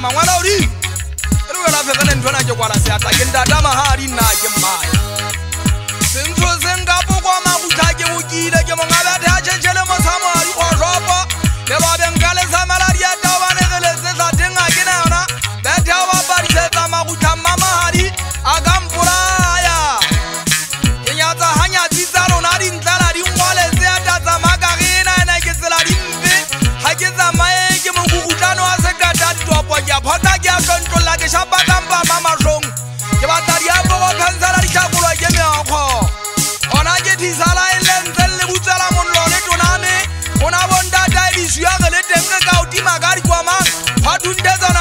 mangwala uri re wela fekane ntwana ke kwala se ata ke ndata mahari nna ke mmaya sentso senga bokwa magutha ke bokile ke mongabe a tshentshele mosamo a di khojopo le ba bengale sa maladi ya tawane gele se sa tenga ke na yona betha ba ba di tsa magutha mama hari a kampuraya ke nyatsa hanya tsa rona di ntlala di ngwale se ata tsa magagena ena ke tsela di mbe ha ke tsamaye ke mokutlano a se ka tatwa ya phota ke a tontolla ke shapa kampa mama shong ke batla di a go phansala di tshakolo ke meakgo ona ke thisala ile ntse butsela monlo le toname ona bonda dai di shuya gele teng ka utima ga di kwa mang ha dundeza